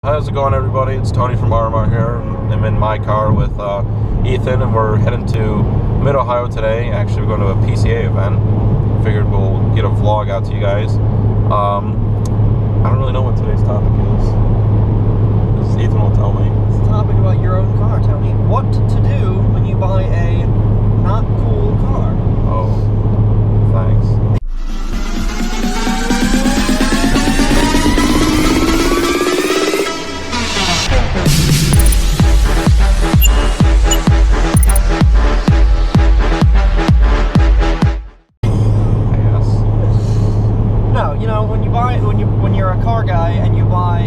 How's it going, everybody? It's Tony from RMR here. I'm in my car with Ethan, and we're heading to Mid-Ohio today. Actually, we're going to a PCA event. Figured we'll get a vlog out to you guys. I don't really know what today's topic is. Ethan will tell me. It's a topic about your own car, Tony. What to do when you buy a not cool car. Oh, thanks. When you're a car guy and you buy,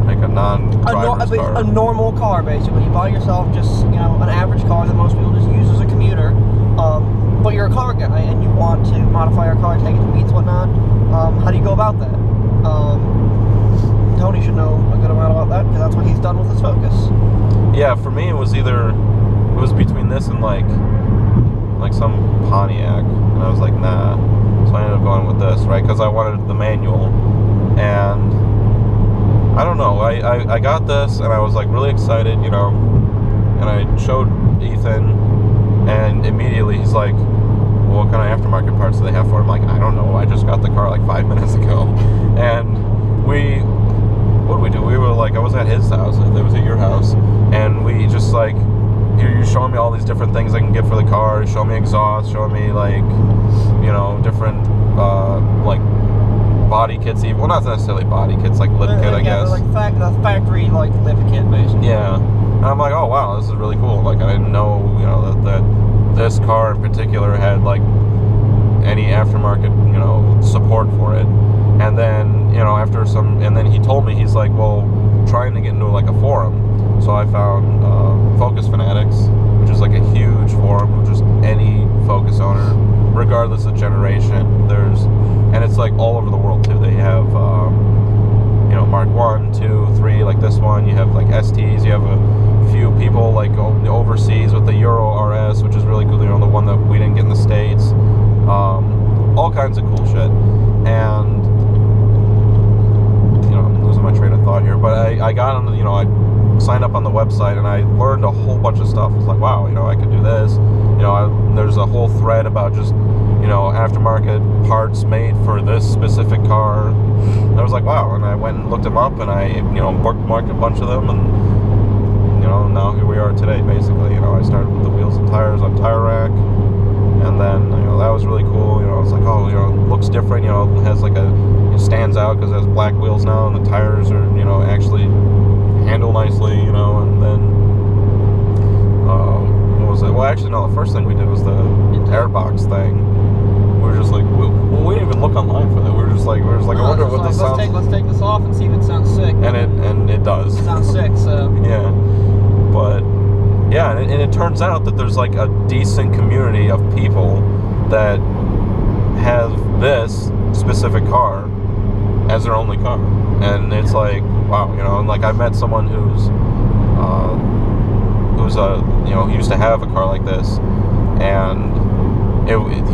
like a non-driver's car. A normal car, basically. You buy yourself just, an average car that most people just use as a commuter. But you're a car guy and you want to modify your car, take it to meets, whatnot. How do you go about that? Tony should know a good amount about that because that's what he's done with his Focus. Yeah, for me it was between this and like some Pontiac, and I was like, nah. So I ended up going with this, right? Because I wanted the manual, and I don't know. I got this, and I was like really excited, and I showed Ethan, and immediately he's like, well, what kind of aftermarket parts do they have for it? I'm like, I don't know. I just got the car like 5 minutes ago, and what did we do? We were like, I was at his house. It was at your house, and we just like, you're showing me all these different things I can get for the car. Show me exhaust, showing me like, different like body kits, even. Well, not necessarily body kits, like lip kit, I guess. Like the factory like lip kit, basically. Yeah, and I'm like, oh wow, this is really cool. Like I didn't know, that this car in particular had like any aftermarket, support for it. And then, and then he told me, he's like, well, trying to get into like a forum. So I found Focus Fanatics, which is like a huge forum of just any Focus owner, regardless of generation. And it's like all over the world too. They have, Mark 1, 2, 3, like this one. You have like STs. You have a few people like overseas with the Euro RS, which is really cool. The one that we didn't get in the States. All kinds of cool shit. And I'm losing my train of thought here, but I got on the, I signed up on the website and I learned a whole bunch of stuff. I was like, wow, I could do this. There's a whole thread about just, aftermarket parts made for this specific car. And I was like, wow, and I went and looked them up and I, bookmarked a bunch of them, and, now here we are today, basically. I started with the wheels and tires on Tire Rack, and then, that was really cool. I was like, oh, it looks different, it has like it stands out because it has black wheels now, and the tires are, actually handle nicely, and then, what was it? Well, actually, no, the first thing we did was the airbox thing. We were just like, we didn't even look online for that. We were just like, I wonder what this sounds. Let's take this off and see if it sounds sick. And it does. It sounds sick, so. Yeah, but yeah, and it turns out that there's like a decent community of people that have this specific car as their only car, and it's like, wow, and like I met someone who's he used to have a car like this, and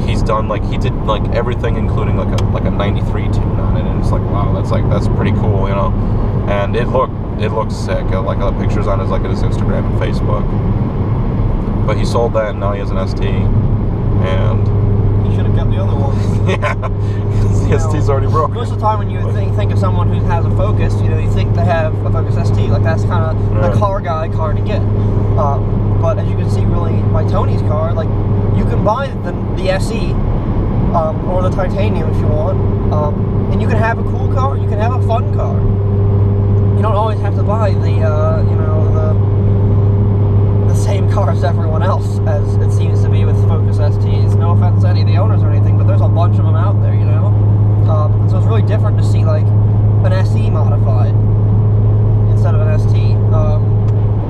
he's done like, he did like everything, including like a 93 tune on it, and it's like, wow, that's pretty cool, and it looks sick. Like the pictures on his Instagram and Facebook. But he sold that, and now he has an ST, and he should have kept the other one. Yeah, the ST's already broken. Most of the time when you think of someone who has a Focus, you think they have a Focus ST. Like that's kind of the car guy car to get. But as you can see, really, by Tony's car, like you can buy the SE or the Titanium if you want, and you can have a cool car. You can have a fun car. You don't always have to buy the same car as everyone else, as it seems to be with Focus STs. No offense to any of the owners or anything, but there's a bunch of them out there, so it's really different to see like an SE modified instead of an ST.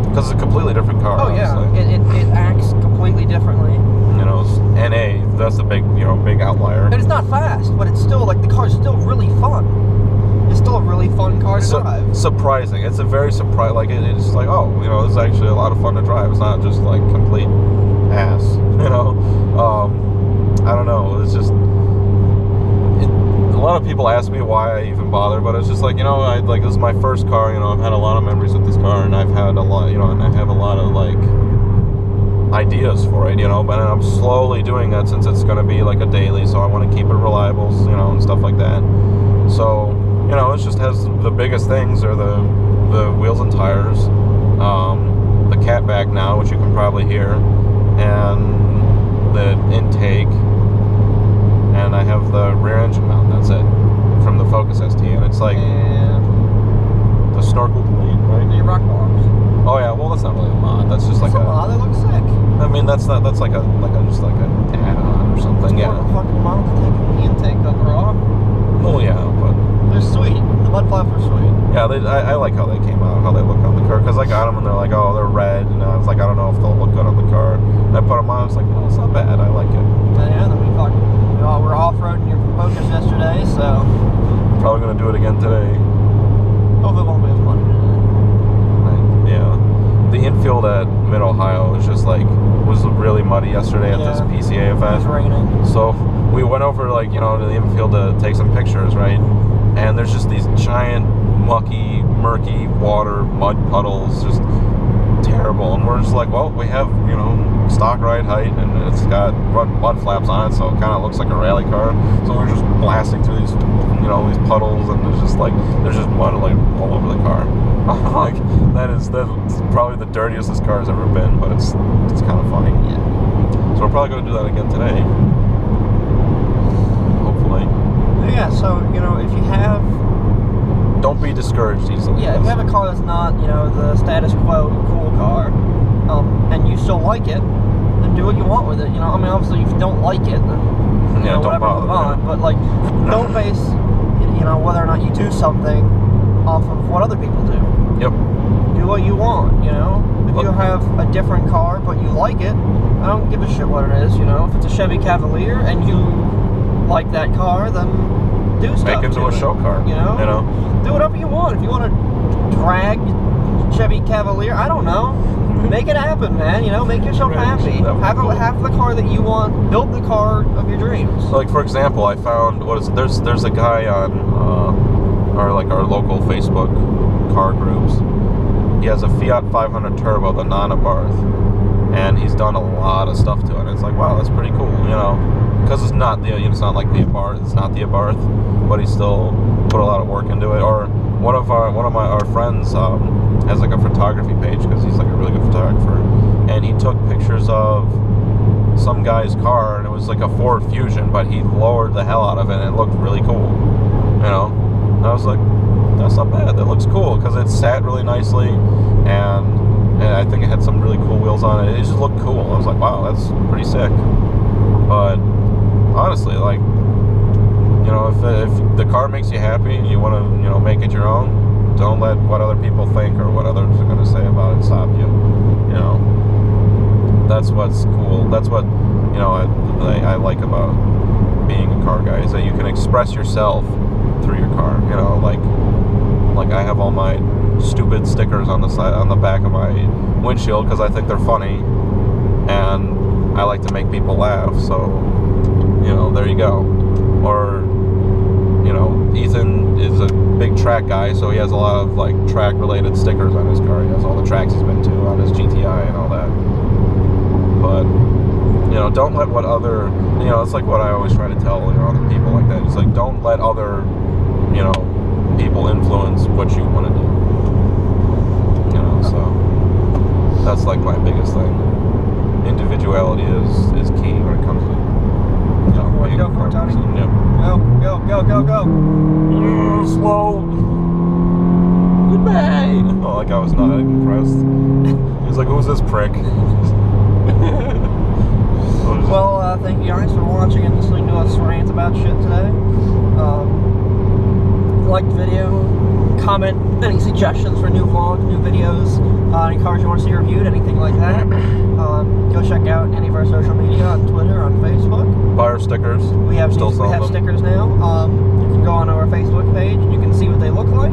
Because it's a completely different car. Oh yeah, it acts completely differently. It's NA, that's the big outlier. And it's not fast, but it's still like the car's still really fun. It's still a really fun car to drive. Surprising. It's a very surprise. Like it's like, oh, this is actually a lot of fun to drive. It's not just like complete ass. I don't know. It's just lot of people ask me why I even bother, but it's just like, like this is my first car. I've had a lot of memories with this car, and I've had a lot, and I have a lot of like ideas for it, but I'm slowly doing that since it's going to be like a daily, so I want to keep it reliable, and stuff like that. So, it just has the biggest things are the wheels and tires, the catback now, which you can probably hear, and the intake, and I have the rear engine mount. That's it from the Focus ST, and it's like the snorkel plate, right? The rock bars. Oh yeah, well that's not really a mod. That's just like a mod. They look sick. I mean, that's like a add-on or something. It's yeah. More of a fucking mod to take the intake of raw. Oh yeah, but they're sweet. The mud flaps are sweet. Yeah, I like how they came out, how they look on the car. Cause I got them and they're like, oh, they're red, and I was like, I don't know if they'll look good on the car. And I put them on. I was like, no, it's not bad. I like it. Yeah, then we we're off-roading your Focus yesterday, so probably gonna do it again today. Hopefully it won't be as muddy today. Yeah, the infield at Mid Ohio was really muddy yesterday at this PCA event. It was raining. So we went over to the infield to take some pictures, right? And there's just these giant, mucky, murky water mud puddles, just terrible. And we're just like, well, we have stock ride height, and it's got mud flaps on it, so it kind of looks like a rally car. So we're just blasting through these these puddles, and there's just mud all over the car. Like that's probably the dirtiest this car's ever been, but it's kind of funny. Yeah. So we're probably gonna do that again today. Hopefully. Yeah. So if you have. Don't be discouraged easily. Yeah, if you have a car that's not the status quo cool car, and you still like it, then do what you want with it. I mean, obviously, if you don't like it, then don't whatever, bother, move on. But don't base whether or not you do something off of what other people do. Yep. Do what you want. If you have a different car but you like it, I don't give a shit what it is. If it's a Chevy Cavalier and you like that car, then do stuff. Make it into a show car. Do whatever you want. If you want to drag Chevy Cavalier, I don't know. Make it happen, man. Make yourself happy. Have the car that you want. Build the car of your dreams. Like for example, I found there's a guy on our local Facebook car groups. He has a Fiat 500 Turbo, the non-Abarth, and he's done a lot of stuff to it. And it's like, wow, that's pretty cool, because it's not it's not like the Abarth. It's not the Abarth, but he still put a lot of work into it. Or one of our friends has like a photography page because he's like a really good photographer, and he took pictures of some guy's car, and it was like a Ford Fusion, but he lowered the hell out of it, and it looked really cool. And I was like, that's not bad. That looks cool because it sat really nicely, and I think it had some really cool wheels on it. It just looked cool. I was like, wow, that's pretty sick. But honestly, if the car makes you happy and you want to, make it your own, don't let what other people think or what others are going to say about it stop you. That's what's cool. That's what I like about being a car guy, is that you can express yourself through your car. Like I have all my stupid stickers on the back of my windshield because I think they're funny, and I like to make people laugh. So there you go. Or Ethan is a big track guy, so he has a lot of track related stickers on his car. He has all the tracks he's been to on his GTI and all that. But don't let what other it's like what I always try to tell other people like that. It's like, don't let other people influence what you want to do. So that's like my biggest thing. Individuality is key when it comes to Go for it, Tony. Yep. Go. Slow. Goodbye. Oh, I was not impressed. He was like, who's this prick? Well, thank you guys for watching and listening to us rant about shit today. Like the video, comment any suggestions for new vlogs, new videos, any cars you want to see reviewed, anything like that. Go check out any of our social media on Twitter, on Facebook. Buy our stickers. We have stickers now. You can go on our Facebook page and you can see what they look like.